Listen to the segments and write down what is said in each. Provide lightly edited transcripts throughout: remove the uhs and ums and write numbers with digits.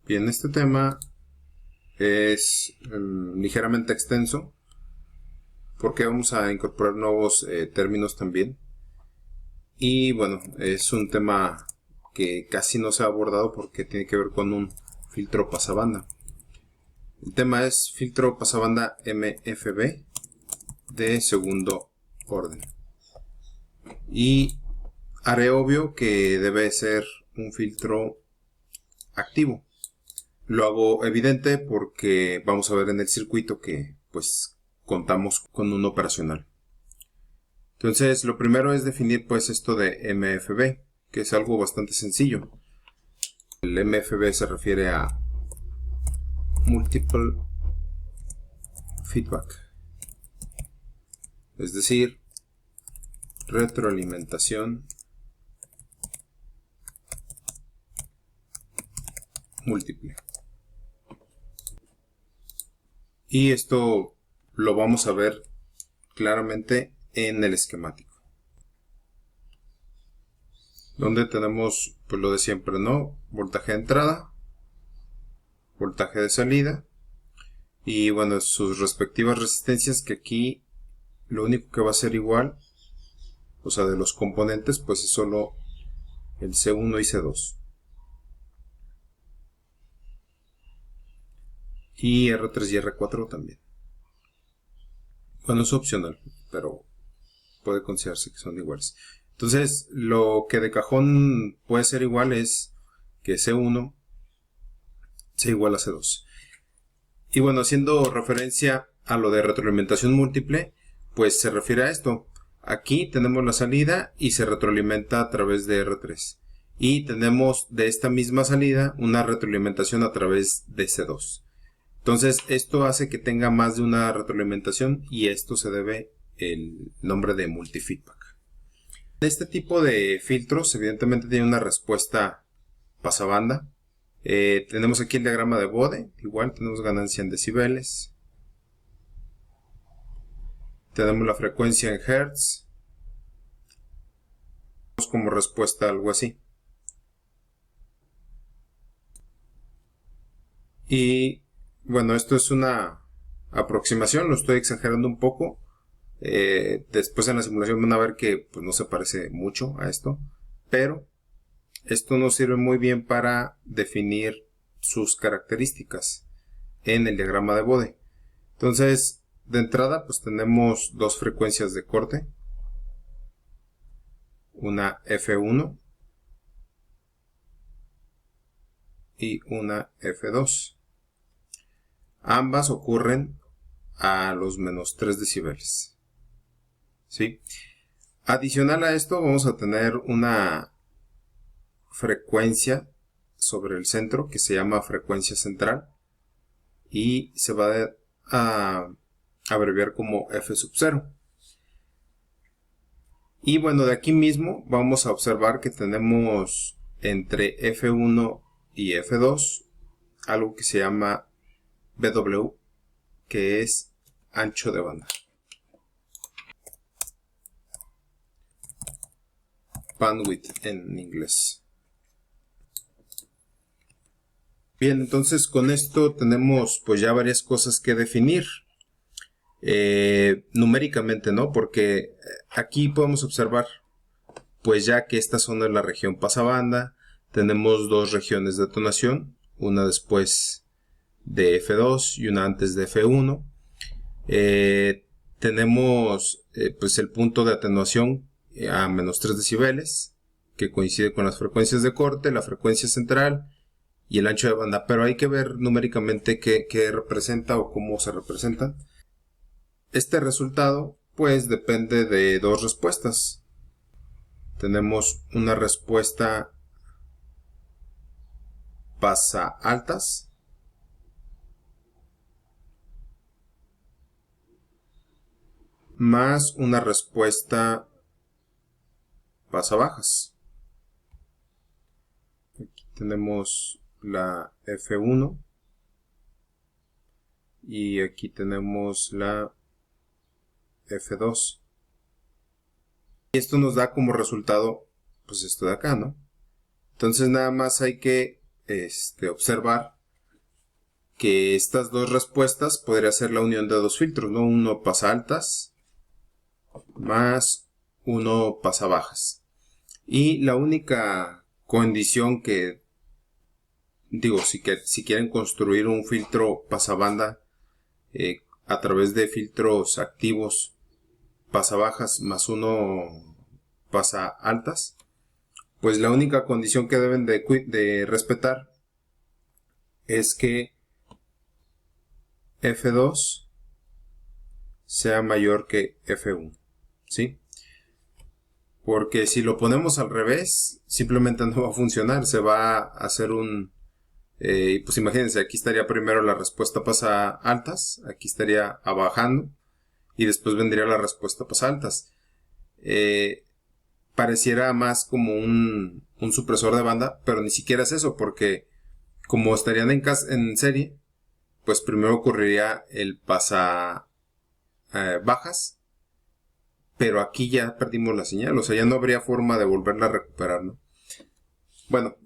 Bien, este tema es ligeramente extenso porque vamos a incorporar nuevos términos también. Y bueno, es un tema que casi no se ha abordado porque tiene que ver con un filtro pasabanda. El tema es filtro pasabanda MFB de segundo orden. Y haré obvio que debe ser un filtro activo. Lo hago evidente porque vamos a ver en el circuito que pues contamos con un operacional. Entonces lo primero es definir pues esto de MFB, que es algo bastante sencillo. El MFB se refiere a Multiple Feedback, es decir, retroalimentación múltiple. Y esto lo vamos a ver claramente en el esquemático, donde tenemos pues lo de siempre, ¿no? Voltaje de entrada, voltaje de salida y bueno, sus respectivas resistencias, que aquí lo único que va a ser igual, o sea, de los componentes, pues es solo el C1 y C2. Y R3 y R4 también. Bueno, es opcional, pero puede considerarse que son iguales. Entonces, lo que de cajón puede ser igual es que C1 sea igual a C2. Y bueno, haciendo referencia a lo de retroalimentación múltiple, pues se refiere a esto. Aquí tenemos la salida y se retroalimenta a través de R3. Y tenemos de esta misma salida una retroalimentación a través de C2. Entonces, esto hace que tenga más de una retroalimentación y esto se debe el nombre de multifeedback. Este tipo de filtros evidentemente tiene una respuesta pasabanda. Tenemos aquí el diagrama de Bode, igual tenemos ganancia en decibeles. Tenemos la frecuencia en hertz. Tenemos como respuesta algo así. Y bueno, esto es una aproximación, lo estoy exagerando un poco. Después en la simulación van a ver que pues, no se parece mucho a esto, pero esto nos sirve muy bien para definir sus características en el diagrama de Bode. Entonces, de entrada, pues tenemos dos frecuencias de corte, una F1 y una F2. Ambas ocurren a los menos 3 decibeles. ¿Sí? Adicional a esto, vamos a tener una frecuencia sobre el centro que se llama frecuencia central y se va a abreviar como F sub 0. Y bueno, de aquí mismo vamos a observar que tenemos entre F1 y F2 algo que se llama BW, que es ancho de banda. Bandwidth en inglés. Bien, entonces con esto tenemos pues ya varias cosas que definir. Numéricamente, ¿no? Porque aquí podemos observar pues ya que esta zona es la región pasabanda, tenemos dos regiones de detonación, una después de F2 y una antes de F1. Tenemos pues el punto de atenuación a menos 3 decibeles, que coincide con las frecuencias de corte, la frecuencia central y el ancho de banda, pero hay que ver numéricamente qué representa o cómo se representan. Este resultado pues depende de dos respuestas. Tenemos una respuesta pasa altas más una respuesta pasa bajas. Aquí tenemos la F1 y aquí tenemos la F2. Y esto nos da como resultado pues esto de acá, ¿no? Entonces nada más hay que observar que estas dos respuestas podría ser la unión de dos filtros, ¿no? Uno pasa altas más uno pasa bajas. Y la única condición que digo, si quieren construir un filtro pasabanda a través de filtros activos pasabajas más uno pasa altas, pues la única condición que deben de respetar es que F2 sea mayor que F1, ¿sí? Porque si lo ponemos al revés, simplemente no va a funcionar, se va a hacer un... pues imagínense, aquí estaría primero la respuesta pasa altas, aquí estaría bajando, y después vendría la respuesta pasa altas. Pareciera más como un supresor de banda, pero ni siquiera es eso, porque como estarían en serie, pues primero ocurriría el pasa bajas, pero aquí ya perdimos la señal, o sea, ya no habría forma de volverla a recuperar, ¿no? Bueno,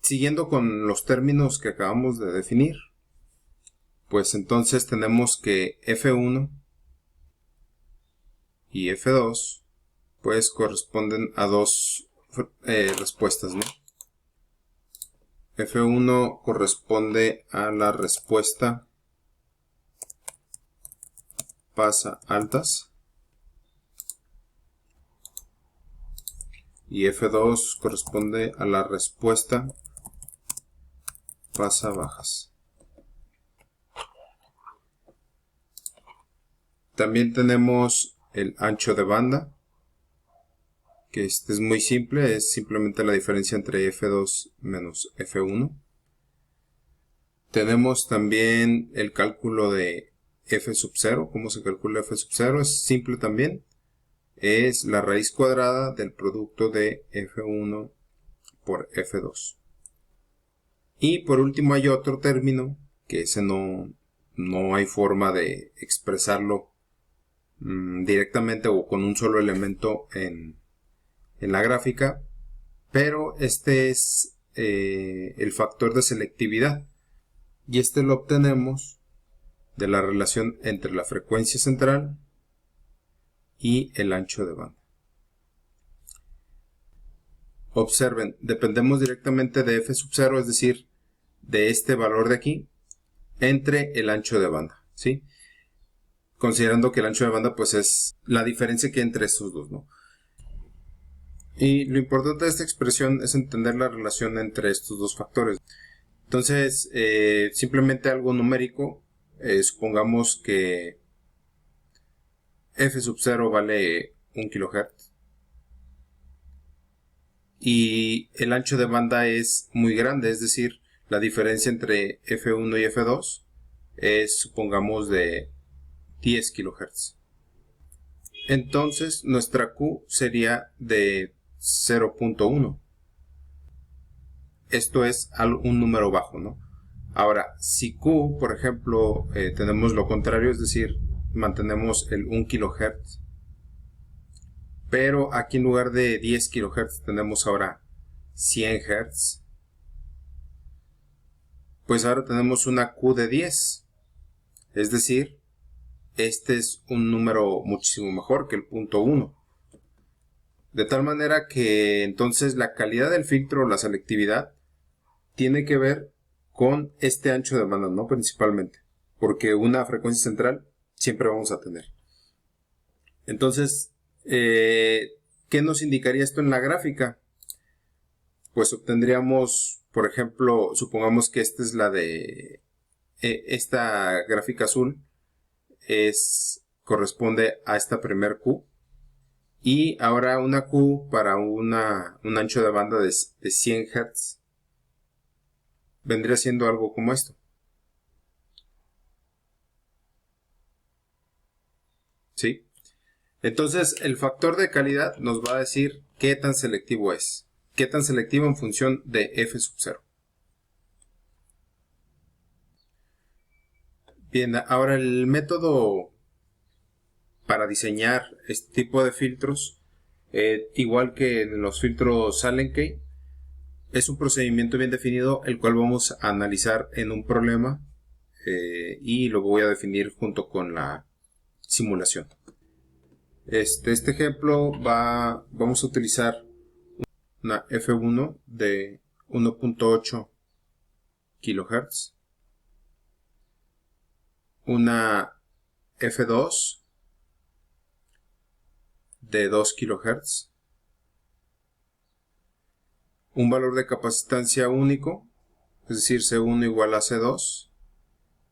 siguiendo con los términos que acabamos de definir, pues entonces tenemos que F1 y F2 pues corresponden a dos respuestas, ¿no? F1 corresponde a la respuesta pasa altas y F2 corresponde a la respuesta pasa bajas. También tenemos el ancho de banda, que este es muy simple, es simplemente la diferencia entre F2 menos F1. Tenemos también el cálculo de F sub 0. ¿Cómo se calcula F sub 0? Es simple también. Es la raíz cuadrada del producto de F1 por F2. Y por último hay otro término, que ese no hay forma de expresarlo directamente o con un solo elemento en la gráfica, pero este es el factor de selectividad, y este lo obtenemos de la relación entre la frecuencia central y el ancho de banda. Observen, dependemos directamente de F sub 0, es decir, de este valor de aquí, entre el ancho de banda, ¿sí? Considerando que el ancho de banda pues es la diferencia que hay entre estos dos, ¿no? Y lo importante de esta expresión es entender la relación entre estos dos factores. Entonces, simplemente algo numérico, supongamos que F sub 0 vale 1 kHz y el ancho de banda es muy grande, es decir, la diferencia entre F1 y F2 es, supongamos, de 10 kHz. Entonces, nuestra Q sería de 0.1. Esto es un número bajo, ¿no? Ahora, si Q, por ejemplo, tenemos lo contrario, es decir, mantenemos el 1 kHz, pero aquí en lugar de 10 kHz tenemos ahora 100 Hz, pues ahora tenemos una Q de 10, es decir, este es un número muchísimo mejor que el punto 1. De tal manera que entonces la calidad del filtro, la selectividad, tiene que ver con este ancho de banda, ¿no? Principalmente, porque una frecuencia central siempre vamos a tener. Entonces, ¿qué nos indicaría esto en la gráfica? Pues obtendríamos, por ejemplo, supongamos que esta es la de esta gráfica azul, corresponde a esta primer Q, y ahora una Q para un ancho de banda de 100 Hz vendría siendo algo como esto. ¿Sí? Entonces, el factor de calidad nos va a decir qué tan selectivo es. Qué tan selectivo en función de F sub 0. Bien, ahora el método para diseñar este tipo de filtros, igual que en los filtros Sallenkey, es un procedimiento bien definido, el cual vamos a analizar en un problema y lo voy a definir junto con la simulación. Este ejemplo vamos a utilizar una F1 de 1.8 kHz, una F2 de 2 kHz, un valor de capacitancia único, es decir, C1 igual a C2,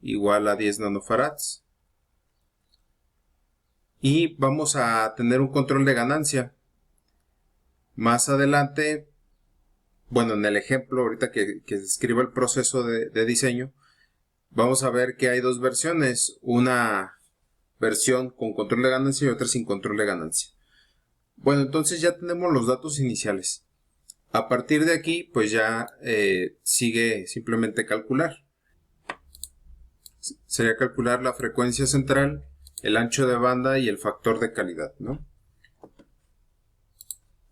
igual a 10 nanofarads. Y vamos a tener un control de ganancia. Más adelante, bueno, en el ejemplo, ahorita que describa el proceso de diseño, vamos a ver que hay dos versiones. Una versión con control de ganancia y otra sin control de ganancia. Bueno, entonces ya tenemos los datos iniciales. A partir de aquí, pues ya sigue simplemente calcular. Sería calcular la frecuencia central, el ancho de banda y el factor de calidad, ¿no?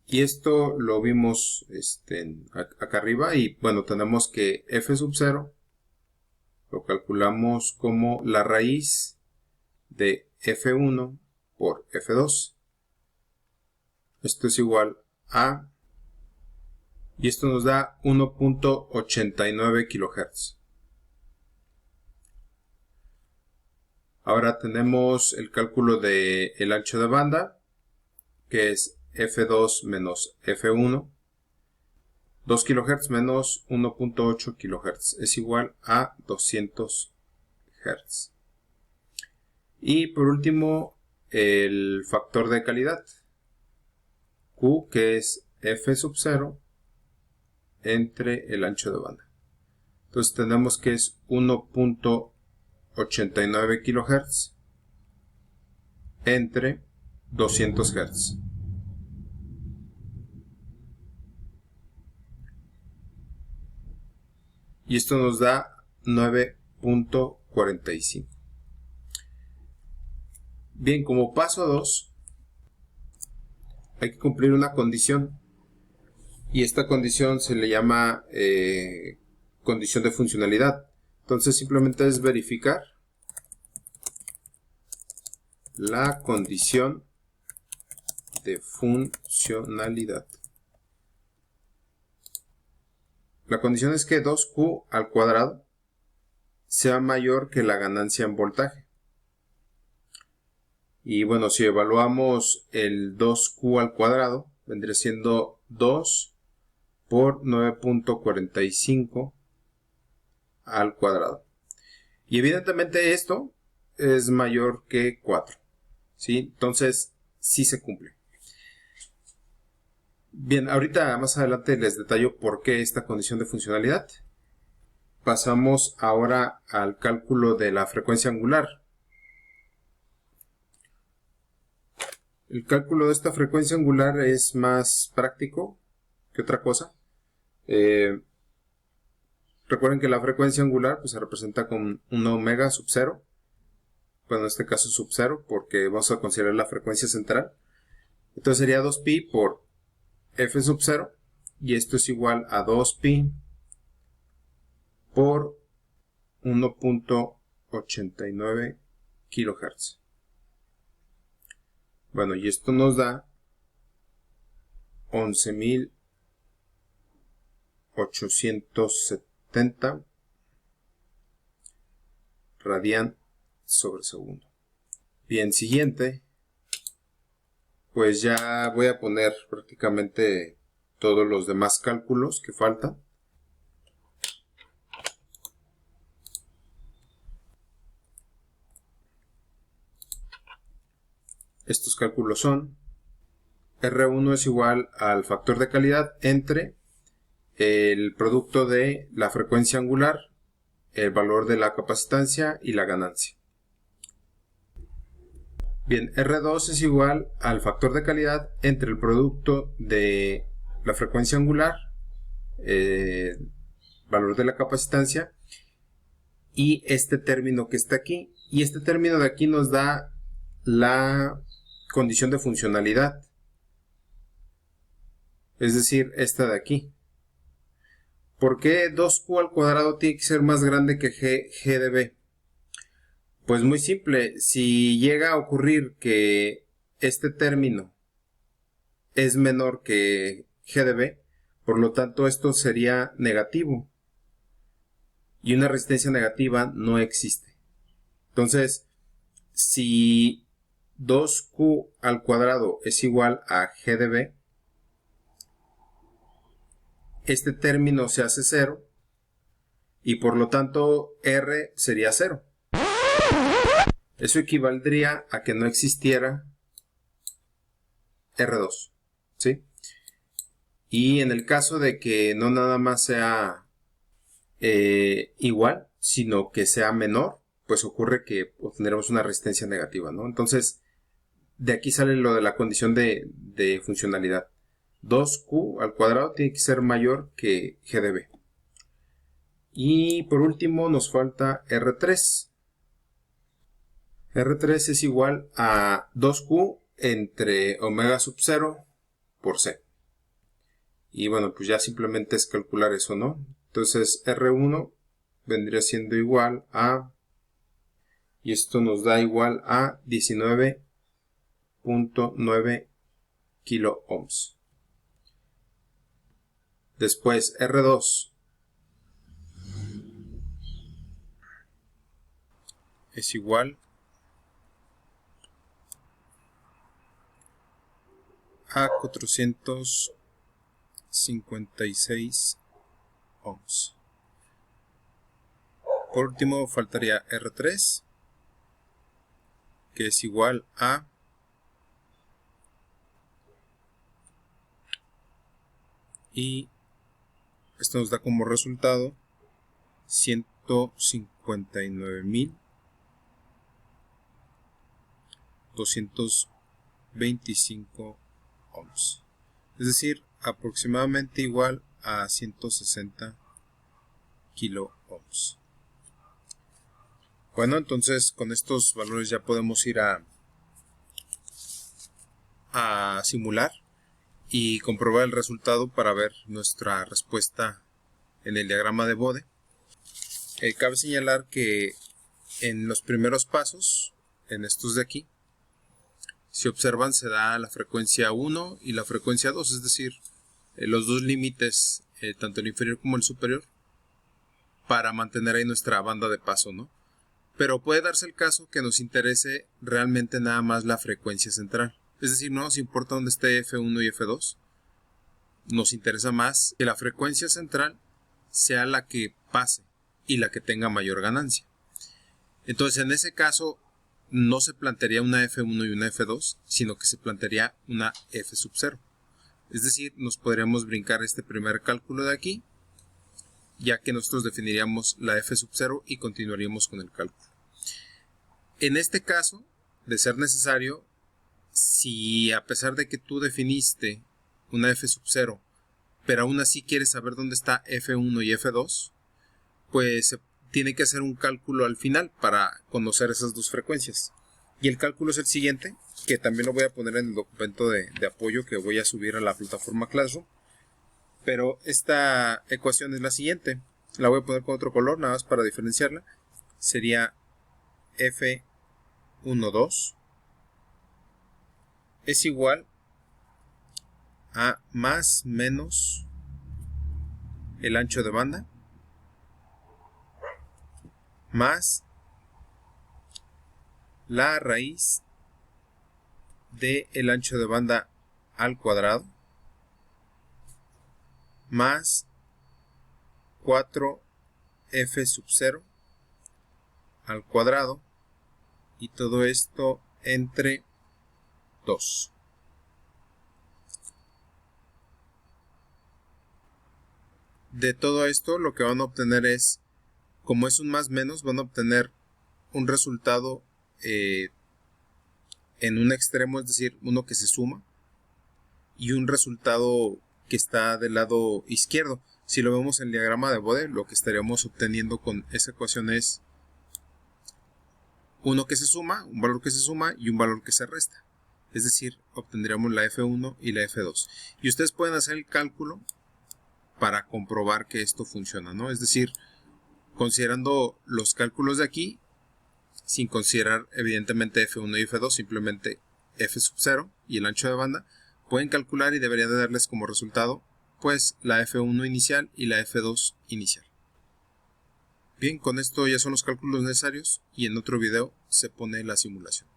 Y esto lo vimos acá arriba y bueno, tenemos que f sub 0 lo calculamos como la raíz de f1 por f2. Esto es igual a, y esto nos da 1.89 kHz. Ahora tenemos el cálculo del ancho de banda, que es F2 menos F1. 2 kHz menos 1.8 kHz es igual a 200 Hz. Y por último, el factor de calidad, Q, que es F sub 0 entre el ancho de banda. Entonces tenemos que es 1.89 kHz entre 200 Hz. Y esto nos da 9.45. Bien, como paso 2, hay que cumplir una condición. Y esta condición se le llama condición de funcionalidad. Entonces simplemente es verificar la condición de funcionalidad. La condición es que 2Q al cuadrado sea mayor que la ganancia en voltaje. Y bueno, si evaluamos el 2Q al cuadrado, vendría siendo 2 por 9.45 al cuadrado. Y evidentemente esto es mayor que 4. ¿Sí? Entonces, sí se cumple. Bien, ahorita más adelante les detallo por qué esta condición de funcionalidad. Pasamos ahora al cálculo de la frecuencia angular. El cálculo de esta frecuencia angular es más práctico que otra cosa. Recuerden que la frecuencia angular pues, se representa con un omega sub 0. Bueno, en este caso sub 0 porque vamos a considerar la frecuencia central. Entonces sería 2pi por f sub 0 y esto es igual a 2pi por 1.89 kHz. Bueno, y esto nos da 11.870 radian sobre segundo. Bien, siguiente. Pues ya voy a poner prácticamente todos los demás cálculos que faltan. Estos cálculos son: R1 es igual al factor de calidad entre el producto de la frecuencia angular, el valor de la capacitancia y la ganancia. Bien, R2 es igual al factor de calidad entre el producto de la frecuencia angular, valor de la capacitancia, y este término que está aquí. Y este término de aquí nos da la condición de funcionalidad. Es decir, esta de aquí. ¿Por qué 2q al cuadrado tiene que ser más grande que g de b? Pues muy simple, si llega a ocurrir que este término es menor que g de b, por lo tanto esto sería negativo. Y una resistencia negativa no existe. Entonces, si 2q al cuadrado es igual a g de b, este término se hace 0 y por lo tanto r sería 0. Eso equivaldría a que no existiera R2, ¿sí? Y en el caso de que no nada más sea igual, sino que sea menor, pues ocurre que obtendremos una resistencia negativa, ¿no? Entonces, de aquí sale lo de la condición de funcionalidad. 2q al cuadrado tiene que ser mayor que g de b. Y por último nos falta R3. R3 es igual a 2q entre omega sub 0 por c. Y bueno, pues ya simplemente es calcular eso, ¿no? Entonces R1 vendría siendo igual a, y esto nos da igual a 19.9 kilo ohms. Después R2 es igual a 456 ohms. Por último faltaría R3, que es igual a y esto nos da como resultado 159.225 ohms. Es decir, aproximadamente igual a 160 kilo ohms. Bueno, entonces con estos valores ya podemos ir a simular y comprobar el resultado para ver nuestra respuesta en el diagrama de Bode. Cabe señalar que en los primeros pasos, en estos de aquí, si observan se da la frecuencia 1 y la frecuencia 2, es decir, los dos límites, tanto el inferior como el superior, para mantener ahí nuestra banda de paso, ¿no? Pero puede darse el caso que nos interese realmente nada más la frecuencia central. Es decir, no nos importa dónde esté F1 y F2. Nos interesa más que la frecuencia central sea la que pase y la que tenga mayor ganancia. Entonces, en ese caso, no se plantearía una F1 y una F2, sino que se plantearía una F sub 0. Es decir, nos podríamos brincar este primer cálculo de aquí, ya que nosotros definiríamos la F sub 0 y continuaríamos con el cálculo. En este caso, de ser necesario, si a pesar de que tú definiste una F sub 0, pero aún así quieres saber dónde está F1 y F2, pues se tiene que hacer un cálculo al final para conocer esas dos frecuencias. Y el cálculo es el siguiente, que también lo voy a poner en el documento de apoyo que voy a subir a la plataforma Classroom. Pero esta ecuación es la siguiente. La voy a poner con otro color, nada más para diferenciarla. Sería F12 es igual a más menos el ancho de banda más la raíz de el ancho de banda al cuadrado más 4f sub 0 al cuadrado, y todo esto entre 2. De todo esto lo que van a obtener es, como es un más menos, van a obtener un resultado en un extremo, es decir, uno que se suma, y un resultado que está del lado izquierdo. Si lo vemos en el diagrama de Bode, lo que estaríamos obteniendo con esa ecuación es uno que se suma, un valor que se suma y un valor que se resta. Es decir, obtendríamos la F1 y la F2. Y ustedes pueden hacer el cálculo para comprobar que esto funciona, ¿no? Es decir, considerando los cálculos de aquí, sin considerar evidentemente F1 y F2, simplemente F sub 0 y el ancho de banda, pueden calcular y debería de darles como resultado pues la F1 inicial y la F2 inicial. Bien, con esto ya son los cálculos necesarios y en otro video se pone la simulación.